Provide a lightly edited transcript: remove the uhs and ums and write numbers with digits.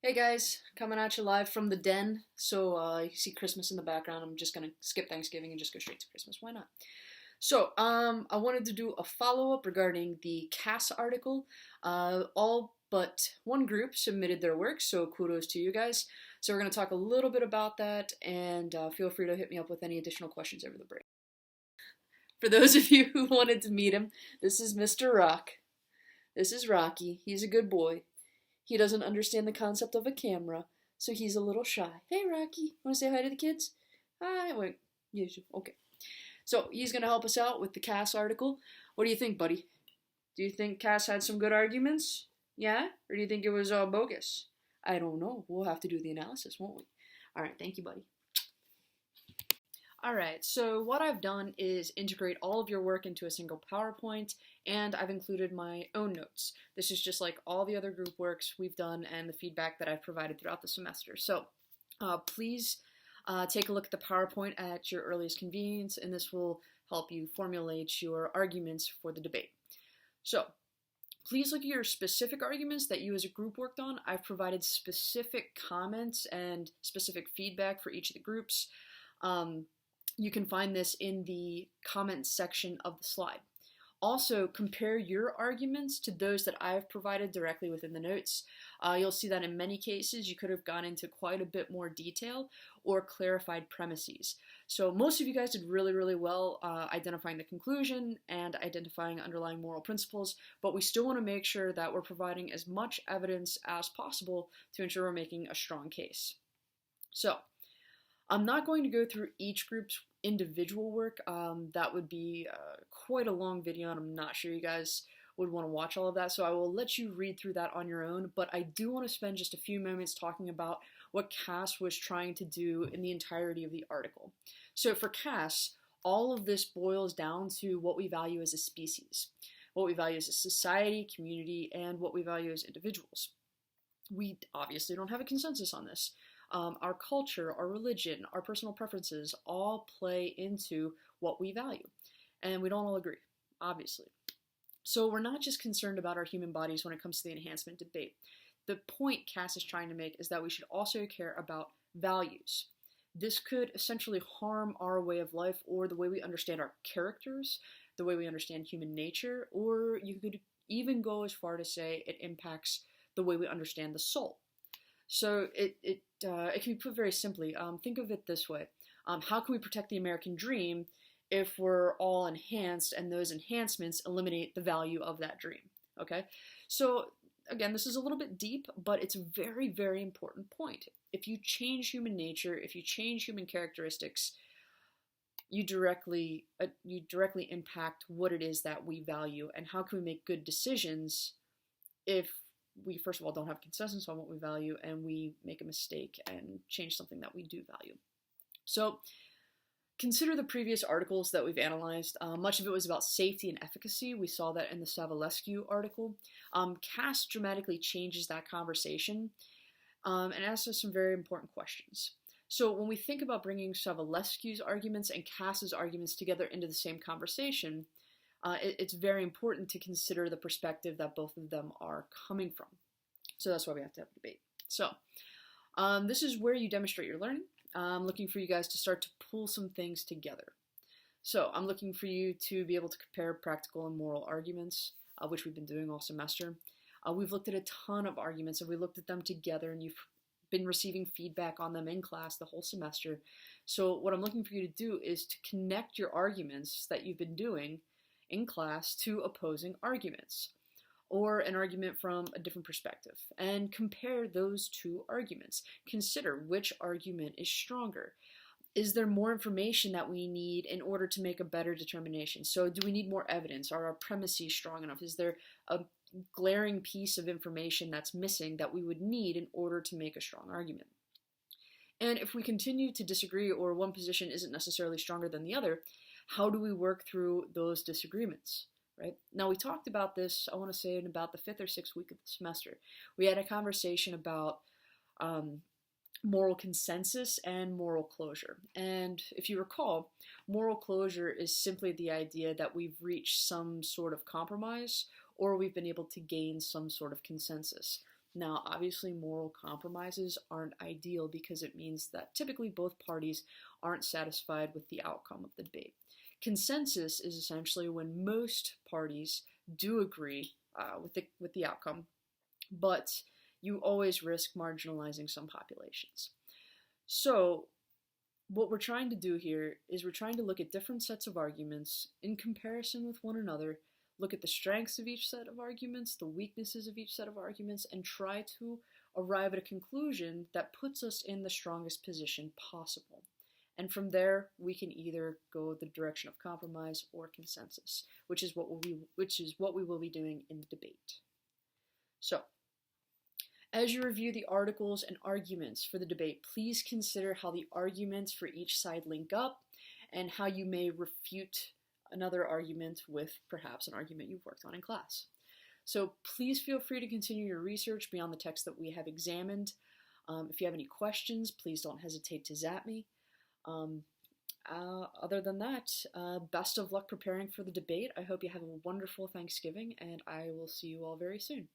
Hey guys, coming at you live from the den. You see Christmas in the background. I'm just gonna skip Thanksgiving and just go straight to Christmas. Why not? I wanted to do a follow-up regarding the Kass article. All but one group submitted their work, so kudos to you guys. So we're gonna talk a little bit about that, and feel free to hit me up with any additional questions over the break. For those of you who wanted to meet him, this is Mr. Rock. This is Rocky. He's a good boy. He doesn't understand the concept of a camera, so he's a little shy. Hey, Rocky, want to say hi to the kids? Hi. Wait. Yes. Okay. So he's going to help us out with the Kass article. What do you think, buddy? Do you think Kass had some good arguments? Yeah? Or do you think it was bogus? I don't know. We'll have to do the analysis, won't we? All right. Thank you, buddy. Alright, so what I've done is integrate all of your work into a single PowerPoint, and I've included my own notes. This is just like all the other group works we've done and the feedback that I've provided throughout the semester. Please take a look at the PowerPoint at your earliest convenience, and this will help you formulate your arguments for the debate. So, please look at your specific arguments that you as a group worked on. I've provided specific comments and specific feedback for each of the groups. You can find this in the comments section of the slide. Also, compare your arguments to those that I've provided directly within the notes. You'll see that in many cases you could have gone into quite a bit more detail or clarified premises. So most of you guys did really, really well identifying the conclusion and identifying underlying moral principles, but we still want to make sure that we're providing as much evidence as possible to ensure we're making a strong case. So, I'm not going to go through each group's individual work. That would be quite a long video, and I'm not sure you guys would want to watch all of that, so I will let you read through that on your own, but I do want to spend just a few moments talking about what Kass was trying to do in the entirety of the article. So for Kass, all of this boils down to what we value as a species, what we value as a society, community, and what we value as individuals. We obviously don't have a consensus on this. Our culture, our religion, our personal preferences all play into what we value. And we don't all agree, obviously. So we're not just concerned about our human bodies when it comes to the enhancement debate. The point Kass is trying to make is that we should also care about values. This could essentially harm our way of life or the way we understand our characters, the way we understand human nature, or you could even go as far to say it impacts the way we understand the soul. So it can be put very simply. Think of it this way. How can we protect the American dream if we're all enhanced and those enhancements eliminate the value of that dream? Okay? So again, this is a little bit deep, but it's a very, very important point. If you change human nature, if you change human characteristics, you directly impact what it is that we value and how can we make good decisions if we, first of all, don't have consensus on what we value and we make a mistake and change something that we do value. So consider the previous articles that we've analyzed. Much of it was about safety and efficacy. We saw that in the Savalescu article. Kass dramatically changes that conversation and asks us some very important questions. So when we think about bringing Savalescu's arguments and Kass's arguments together into the same conversation, it's very important to consider the perspective that both of them are coming from. So that's why we have to have a debate. So this is where you demonstrate your learning. I'm looking for you guys to start to pull some things together. So I'm looking for you to be able to compare practical and moral arguments, which we've been doing all semester. We've looked at a ton of arguments and we looked at them together, and you've been receiving feedback on them in class the whole semester. So what I'm looking for you to do is to connect your arguments that you've been doing in class to opposing arguments, or an argument from a different perspective, and compare those two arguments. Consider which argument is stronger. Is there more information that we need in order to make a better determination? So do we need more evidence? Are our premises strong enough? Is there a glaring piece of information that's missing that we would need in order to make a strong argument? And if we continue to disagree, or one position isn't necessarily stronger than the other, how do we work through those disagreements, right? Now, we talked about this, I want to say, in about the 5th or 6th week of the semester. We had a conversation about moral consensus and moral closure. And if you recall, moral closure is simply the idea that we've reached some sort of compromise or we've been able to gain some sort of consensus. Now, obviously, moral compromises aren't ideal because it means that typically both parties aren't satisfied with the outcome of the debate. Consensus is essentially when most parties do agree with the outcome, but you always risk marginalizing some populations. So, what we're trying to do here is we're trying to look at different sets of arguments in comparison with one another, look at the strengths of each set of arguments, the weaknesses of each set of arguments, and try to arrive at a conclusion that puts us in the strongest position possible. And from there, we can either go the direction of compromise or consensus, which is what we will be doing in the debate. So, as you review the articles and arguments for the debate, please consider how the arguments for each side link up and how you may refute another argument with perhaps an argument you've worked on in class. So please feel free to continue your research beyond the text that we have examined. If you have any questions, please don't hesitate to zap me. Other than that, best of luck preparing for the debate. I hope you have a wonderful Thanksgiving, and I will see you all very soon.